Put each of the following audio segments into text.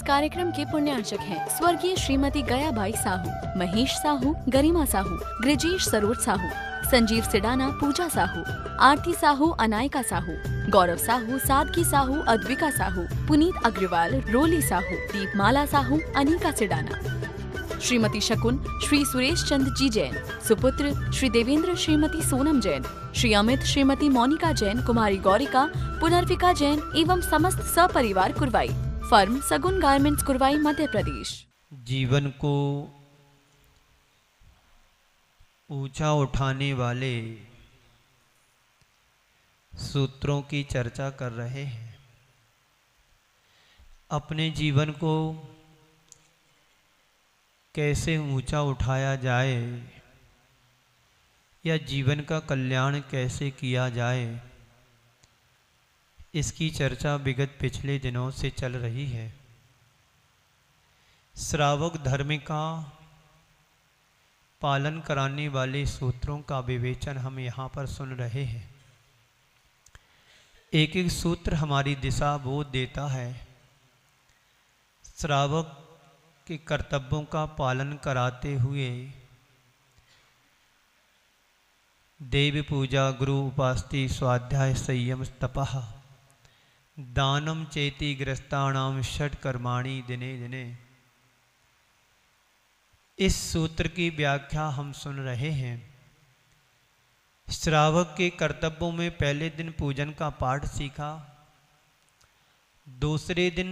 कार्यक्रम के पुण्यार्चक हैं स्वर्गीय श्रीमती गयाबाई साहू, महेश साहू, गरिमा साहू, ग्रजेश सरोज साहू, संजीव सिडाना, पूजा साहू, आरती साहू, अनायका साहू, गौरव साहू, सादगी साहू, अद्विका साहू, पुनीत अग्रवाल, रोली साहू, दीपमाला साहू, अनिका सिडाना, श्रीमती शकुन, श्री सुरेश चंद जी जैन, सुपुत्र श्री देवेंद्र, श्रीमती सोनम जैन, श्री अमित, श्रीमती मोनिका जैन, कुमारी गौरिका, पुनर्विका जैन एवं समस्त सपरिवार कुरवाई। फर्म सगुन गारमेंट्स, कुरवाई, मध्य प्रदेश। जीवन को ऊंचा उठाने वाले सूत्रों की चर्चा कर रहे हैं। अपने जीवन को कैसे ऊंचा उठाया जाए या जीवन का कल्याण कैसे किया जाए, इसकी चर्चा विगत पिछले दिनों से चल रही है। श्रावक धर्म का पालन कराने वाले सूत्रों का विवेचन हम यहाँ पर सुन रहे हैं। एक एक सूत्र हमारी दिशा बोध देता है। श्रावक के कर्तव्यों का पालन कराते हुए देव पूजा, गुरु उपास्ति, स्वाध्याय, संयम, तपः, दानम चेति ग्रस्ताणाम षट कर्माणि दिने दिने, इस सूत्र की व्याख्या हम सुन रहे हैं। श्रावक के कर्तव्यों में पहले दिन पूजन का पाठ सीखा, दूसरे दिन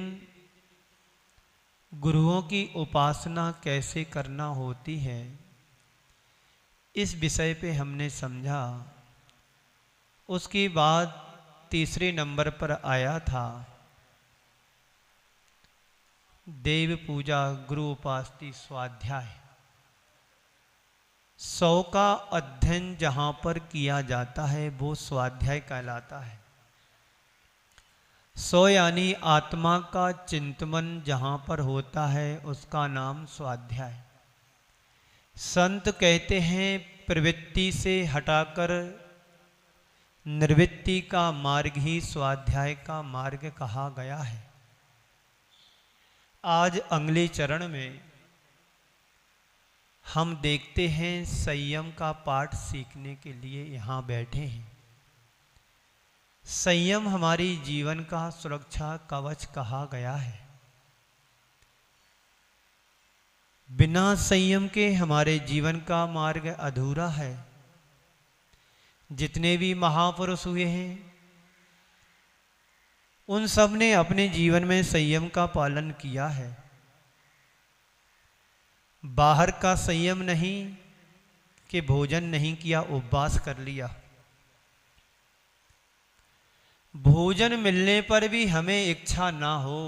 गुरुओं की उपासना कैसे करना होती है, इस विषय पे हमने समझा। उसके बाद तीसरे नंबर पर आया था देव पूजा, गुरु उपास्ति, स्वाध्याय। 100 का अध्ययन जहाँ पर किया जाता है वो स्वाध्याय कहलाता है। 100 यानी आत्मा का चिंतन जहाँ पर होता है उसका नाम स्वाध्याय। संत कहते हैं प्रवृत्ति से हटाकर निर्वृत्ति का मार्ग ही स्वाध्याय का मार्ग कहा गया है। आज अगले चरण में हम देखते हैं संयम का पाठ सीखने के लिए यहाँ बैठे हैं। संयम हमारी जीवन का सुरक्षा कवच कहा गया है। बिना संयम के हमारे जीवन का मार्ग अधूरा है। जितने भी महापुरुष हुए हैं उन सब ने अपने जीवन में संयम का पालन किया है। बाहर का संयम नहीं कि भोजन नहीं किया, उपवास कर लिया। भोजन मिलने पर भी हमें इच्छा ना हो,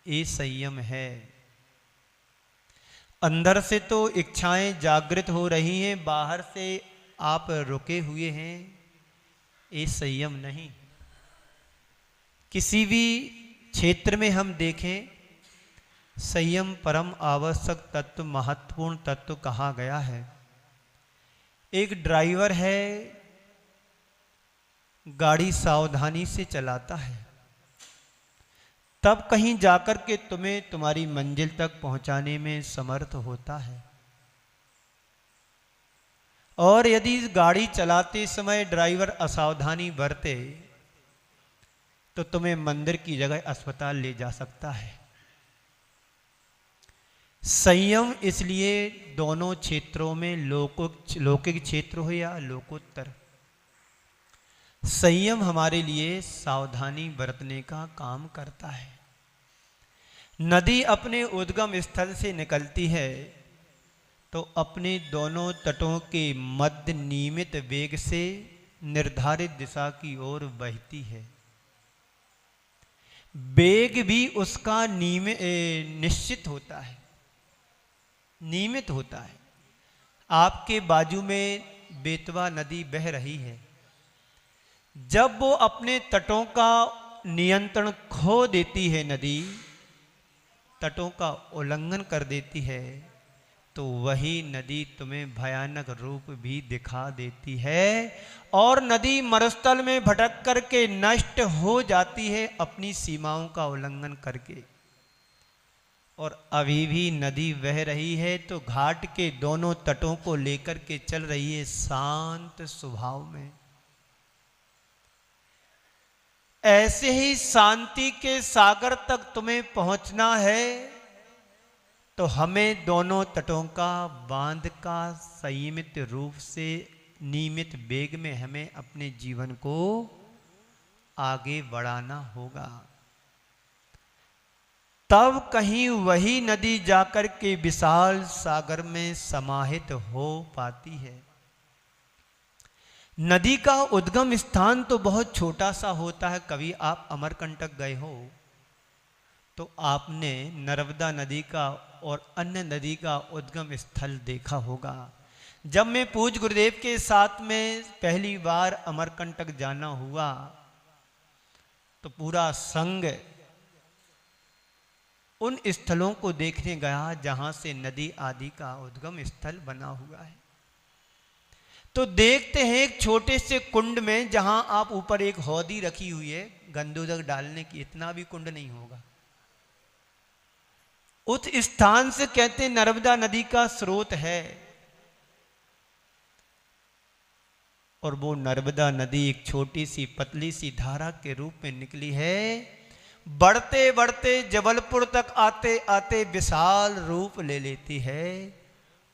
ये संयम है। अंदर से तो इच्छाएं जागृत हो रही हैं, बाहर से आप रुके हुए हैं, ये संयम नहीं। किसी भी क्षेत्र में हम देखें, संयम परम आवश्यक तत्व, महत्वपूर्ण तत्व कहा गया है। एक ड्राइवर है, गाड़ी सावधानी से चलाता है, तब कहीं जाकर के तुम्हें तुम्हारी मंजिल तक पहुंचाने में समर्थ होता है। और यदि गाड़ी चलाते समय ड्राइवर असावधानी बरते तो तुम्हें मंदिर की जगह अस्पताल ले जा सकता है। संयम इसलिए दोनों क्षेत्रों में, लौकिक क्षेत्र हो या लोकोत्तर, संयम हमारे लिए सावधानी बरतने का काम करता है। नदी अपने उद्गम स्थल से निकलती है तो अपने दोनों तटों के मध्य नियमित वेग से निर्धारित दिशा की ओर बहती है। वेग भी उसका निश्चित होता है, नियमित होता है। आपके बाजू में बेतवा नदी बह रही है, जब वो अपने तटों का नियंत्रण खो देती है, नदी तटों का उल्लंघन कर देती है, तो वही नदी तुम्हें भयानक रूप भी दिखा देती है और नदी मरुस्थल में भटक करके नष्ट हो जाती है अपनी सीमाओं का उल्लंघन करके। और अभी भी नदी बह रही है, तो घाट के दोनों तटों को लेकर के चल रही है शांत स्वभाव में। ऐसे ही शांति के सागर तक तुम्हें पहुंचना है, तो हमें दोनों तटों का बांध का संयमित रूप से नियमित वेग में हमें अपने जीवन को आगे बढ़ाना होगा। तब कहीं वही नदी जाकर के विशाल सागर में समाहित हो पाती है। नदी का उद्गम स्थान तो बहुत छोटा सा होता है। कभी आप अमरकंटक गए हो तो आपने नर्मदा नदी का और अन्य नदी का उद्गम स्थल देखा होगा। जब मैं पूज्य गुरुदेव के साथ में पहली बार अमरकंटक जाना हुआ, तो पूरा संघ उन स्थलों को देखने गया जहां से नदी आदि का उद्गम स्थल बना हुआ है। तो देखते हैं एक छोटे से कुंड में, जहां आप ऊपर एक हौदी रखी हुई है गंदोदक डालने की, इतना भी कुंड नहीं होगा। उस स्थान से कहते हैं नर्मदा नदी का स्रोत है। और वो नर्मदा नदी एक छोटी सी पतली सी धारा के रूप में निकली है। बढ़ते बढ़ते जबलपुर तक आते आते विशाल रूप ले लेती है,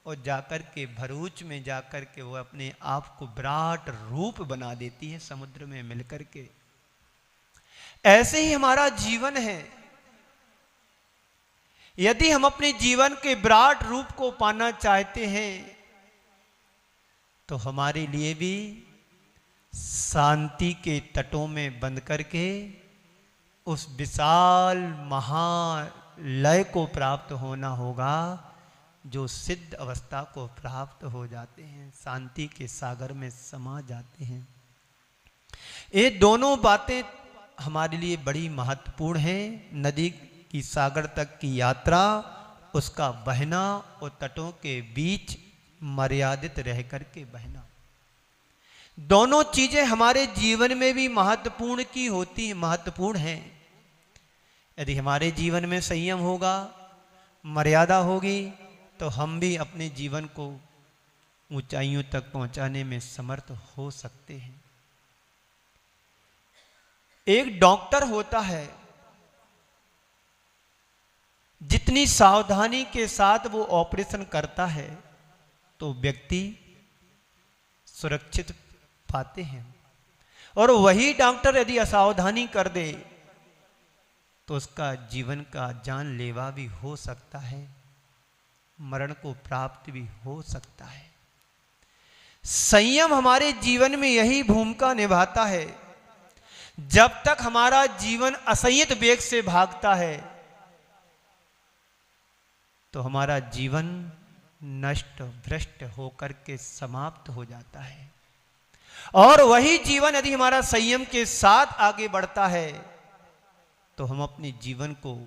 और जाकर के भरूच में जाकर के वो अपने आप को विराट रूप बना देती है समुद्र में मिलकर के। ऐसे ही हमारा जीवन है। यदि हम अपने जीवन के विराट रूप को पाना चाहते हैं, तो हमारे लिए भी शांति के तटों में बंद करके उस विशाल महालय को प्राप्त होना होगा, जो सिद्ध अवस्था को प्राप्त हो जाते हैं, शांति के सागर में समा जाते हैं। ये दोनों बातें हमारे लिए बड़ी महत्वपूर्ण हैं। नदी की सागर तक की यात्रा, उसका बहना और तटों के बीच मर्यादित रह करके बहना, दोनों चीजें हमारे जीवन में भी महत्वपूर्ण हैं। यदि हमारे जीवन में संयम होगा, मर्यादा होगी, तो हम भी अपने जीवन को ऊंचाइयों तक पहुंचाने में समर्थ हो सकते हैं। एक डॉक्टर होता है, जितनी सावधानी के साथ वो ऑपरेशन करता है, तो व्यक्ति सुरक्षित पाते हैं। और वही डॉक्टर यदि असावधानी कर दे, तो उसका जीवन का जानलेवा भी हो सकता है, मरण को प्राप्त भी हो सकता है। संयम हमारे जीवन में यही भूमिका निभाता है। जब तक हमारा जीवन असंयत वेग से भागता है, तो हमारा जीवन नष्ट भ्रष्ट होकर के समाप्त हो जाता है। और वही जीवन यदि हमारा संयम के साथ आगे बढ़ता है, तो हम अपने जीवन को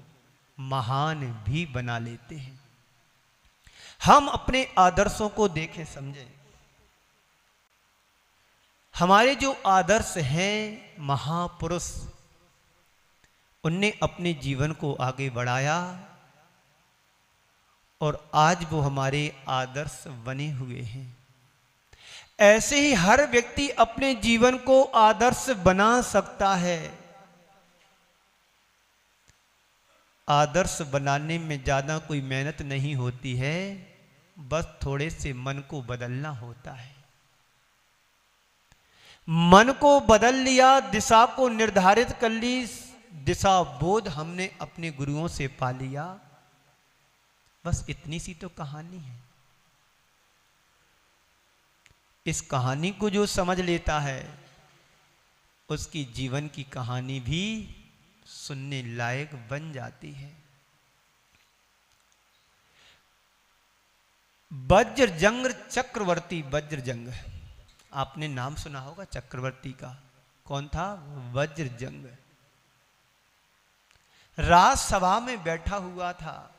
महान भी बना लेते हैं। हम अपने आदर्शों को देखें, समझें। हमारे जो आदर्श हैं महापुरुष, उनने अपने जीवन को आगे बढ़ाया, और आज वो हमारे आदर्श बने हुए हैं। ऐसे ही हर व्यक्ति अपने जीवन को आदर्श बना सकता है। आदर्श बनाने में ज्यादा कोई मेहनत नहीं होती है, बस थोड़े से मन को बदलना होता है। मन को बदल लिया, दिशा को निर्धारित कर ली, दिशा बोध हमने अपने गुरुओं से पा लिया, बस इतनी सी तो कहानी है। इस कहानी को जो समझ लेता है, उसकी जीवन की कहानी भी सुनने लायक बन जाती है। वज्रजंग चक्रवर्ती, वज्रजंग, आपने नाम सुना होगा चक्रवर्ती का। कौन था? वज्रजंग। राजसभा में बैठा हुआ था।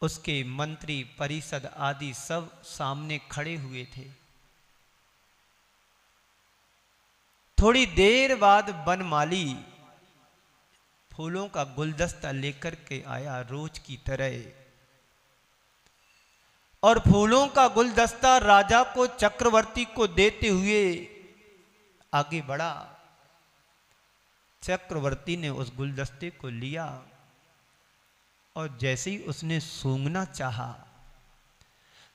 उसके मंत्री परिषद आदि सब सामने खड़े हुए थे। थोड़ी देर बाद वनमाली फूलों का गुलदस्ता लेकर के आया रोज की तरह, और फूलों का गुलदस्ता राजा को, चक्रवर्ती को देते हुए आगे बढ़ा। चक्रवर्ती ने उस गुलदस्ते को लिया और जैसे ही उसने सूंघना चाहा,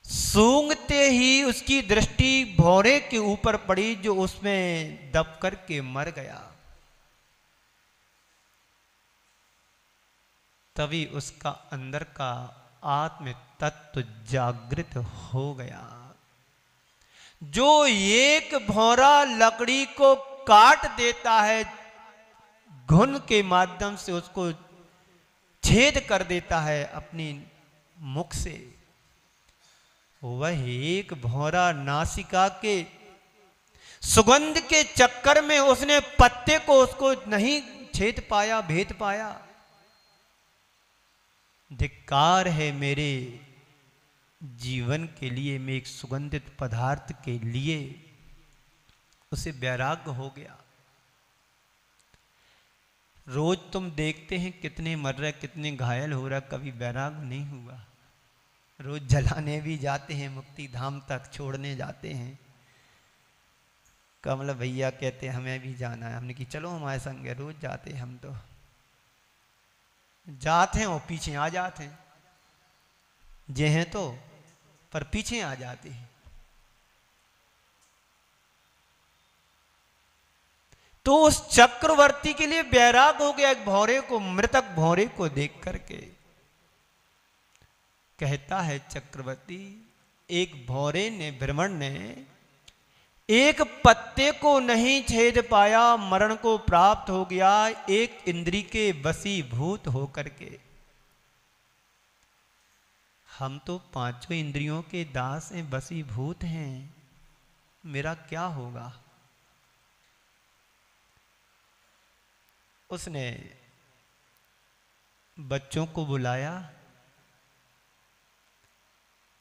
सूंघते ही उसकी दृष्टि भौरे के ऊपर पड़ी जो उसमें दब करके मर गया। तभी उसका अंदर का आत्म तत्व जागृत हो गया। जो एक भौरा लकड़ी को काट देता है, घुन के माध्यम से उसको छेद कर देता है अपनी मुख से, वह एक भौरा नासिका के सुगंध के चक्कर में उसने पत्ते को उसको नहीं छेद पाया, भेद पाया। धिक्कार है मेरे जीवन के लिए, मैं एक सुगंधित पदार्थ के लिए उसे वैराग्य हो गया। रोज तुम देखते हैं कितने मर रहे, कितने घायल हो रहा, कभी वैराग्य नहीं हुआ। रोज जलाने भी जाते हैं, मुक्ति धाम तक छोड़ने जाते हैं। कमल भैया कहते हैं हमें भी जाना है, हमने कि चलो हमारे संग, रोज जाते हैं हम, तो जाते हैं और पीछे आ जाते हैं, जे हैं तो पर पीछे आ जाते हैं। तो उस चक्रवर्ती के लिए वैराग हो गया, एक भौरे को, मृतक भौरे को देख करके। कहता है चक्रवर्ती, एक भौरे ने, भ्रमण ने एक पत्ते को नहीं छेद पाया, मरण को प्राप्त हो गया एक इंद्री के वशीभूत होकर के। हम तो पांचों इंद्रियों के दास हैं, वशीभूत हैं, मेरा क्या होगा। उसने बच्चों को बुलाया,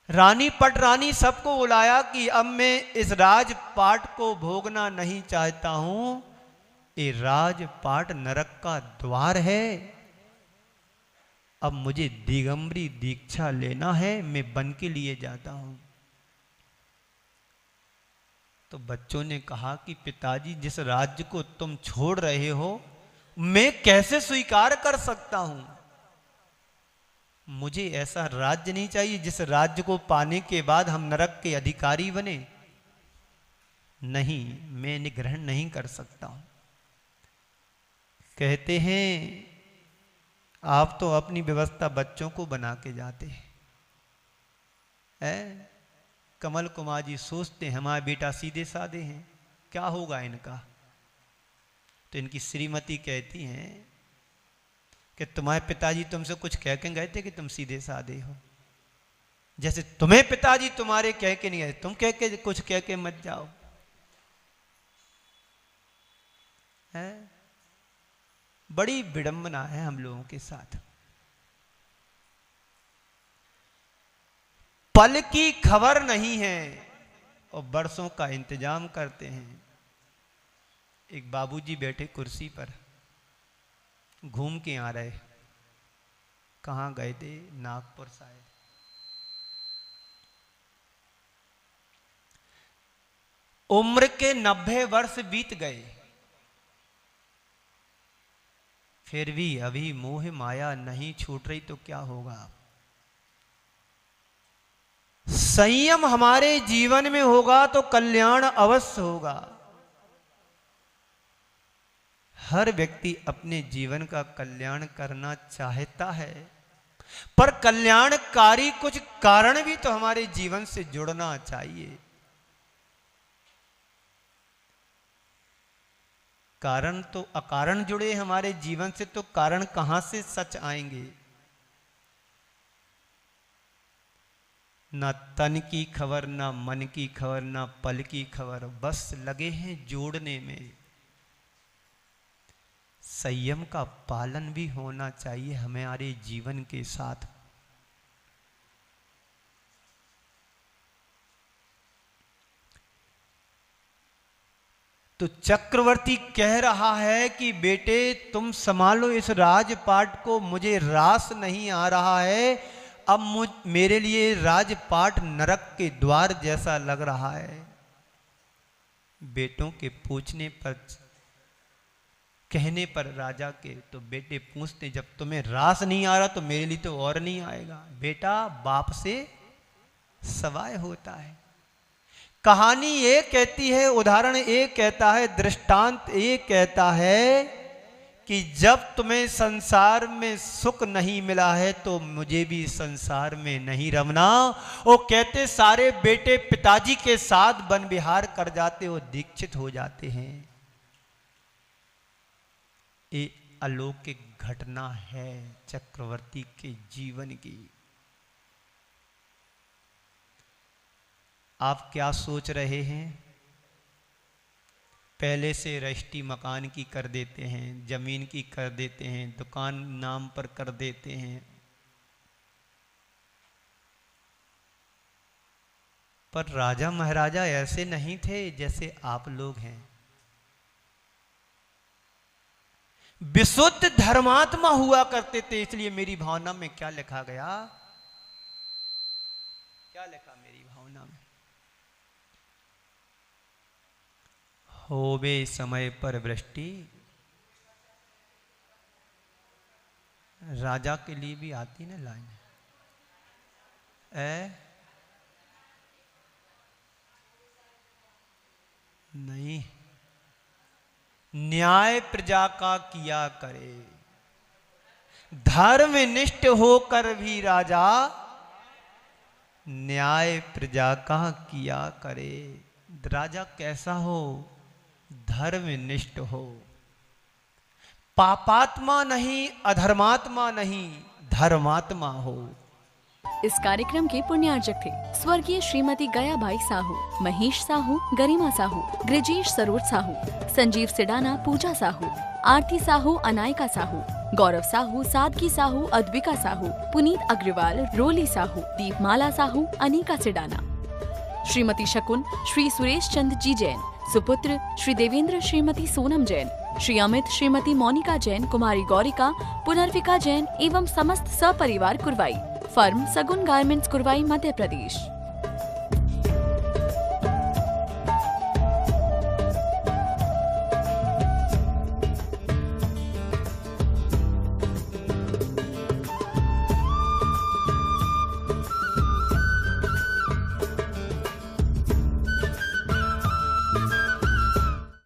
रानी पटरानी सबको बुलाया कि अब मैं इस राजपाट को भोगना नहीं चाहता हूं, ये राजपाट नरक का द्वार है, अब मुझे दिगंबरी दीक्षा लेना है, मैं बन के लिए जाता हूं। तो बच्चों ने कहा कि पिताजी, जिस राज्य को तुम छोड़ रहे हो मैं कैसे स्वीकार कर सकता हूं, मुझे ऐसा राज्य नहीं चाहिए जिस राज्य को पाने के बाद हम नरक के अधिकारी बने। नहीं, मैं निग्रहण नहीं कर सकता हूं। कहते हैं आप तो अपनी व्यवस्था बच्चों को बना के जाते हैं। कमल कुमार जी सोचते हैं हमारे बेटा सीधे साधे हैं, क्या होगा इनका। तो इनकी श्रीमती कहती हैं कि तुम्हारे पिताजी तुमसे कुछ कह के गए थे कि तुम सीधे साधे हो, जैसे तुम्हें पिताजी तुम्हारे कह के नहीं गए, तुम कह के कुछ कह के मत जाओ। है बड़ी विडंबना है हम लोगों के साथ। पल की खबर नहीं है और बरसों का इंतजाम करते हैं। एक बाबूजी बैठे कुर्सी पर, घूम के आ रहे, कहाँ गए थे, नागपुर शायद। उम्र के 90 वर्ष बीत गए, फिर भी अभी मोह माया नहीं छूट रही, तो क्या होगा। संयम हमारे जीवन में होगा तो कल्याण अवश्य होगा। हर व्यक्ति अपने जीवन का कल्याण करना चाहता है, पर कल्याणकारी कुछ कारण भी तो हमारे जीवन से जुड़ना चाहिए। कारण तो अकारण जुड़े हमारे जीवन से, तो कारण कहां से सच आएंगे। ना तन की खबर, ना मन की खबर, ना पल की खबर, बस लगे हैं जोड़ने में। संयम का पालन भी होना चाहिए हमारे जीवन के साथ। तो चक्रवर्ती कह रहा है कि बेटे तुम संभालो इस राजपाट को, मुझे रास नहीं आ रहा है। अब मेरे लिए राजपाट नरक के द्वार जैसा लग रहा है। बेटों के पूछने पर, कहने पर राजा के, तो बेटे पूछते जब तुम्हें रास नहीं आ रहा तो मेरे लिए तो और नहीं आएगा। बेटा बाप से सवाय होता है। कहानी ये कहती है, उदाहरण ये कहता है, दृष्टांत ये कहता है कि जब तुम्हें संसार में सुख नहीं मिला है तो मुझे भी संसार में नहीं रमना। वो कहते सारे बेटे पिताजी के साथ वन विहार कर जाते हो, दीक्षित हो जाते हैं। ये अलौकिक घटना है चक्रवर्ती के जीवन की। आप क्या सोच रहे हैं? पहले से रजिस्ट्री मकान की कर देते हैं, जमीन की कर देते हैं, दुकान नाम पर कर देते हैं, पर राजा महाराजा ऐसे नहीं थे जैसे आप लोग हैं। विशुद्ध धर्मात्मा हुआ करते थे। इसलिए मेरी भावना में क्या लिखा गया, क्या लिखा मेरी भावना में, होवे समय पर वृष्टि। राजा के लिए भी आती ना लाइन, नहीं, न्याय प्रजा का किया करे, धर्मनिष्ठ होकर भी राजा न्याय प्रजा का किया करे। राजा कैसा हो? धर्मनिष्ठ हो, पापात्मा नहीं, अधर्मात्मा नहीं, धर्मात्मा हो। इस कार्यक्रम के पुण्यार्जक थे स्वर्गीय श्रीमती गयाबाई साहू, महेश साहू, गरिमा साहू, गृजेश सरोज साहू, संजीव सिडाना, पूजा साहू, आरती साहू, अनायका साहू, गौरव साहू, सादगी साहू, अद्विका साहू, पुनीत अग्रवाल, रोली साहू, दीपमाला साहू, अनिका सिडाना, श्रीमती शकुन, श्री सुरेश चंद जी जैन, सुपुत्र श्री देवेंद्र, श्रीमती सोनम जैन, श्री अमित, श्रीमती मोनिका जैन, कुमारी गौरिका, पुनर्विका जैन एवं समस्त सपरिवार कुरवाई। फर्म सगुन गारमेंट्स, कुरवाई, मध्य प्रदेश।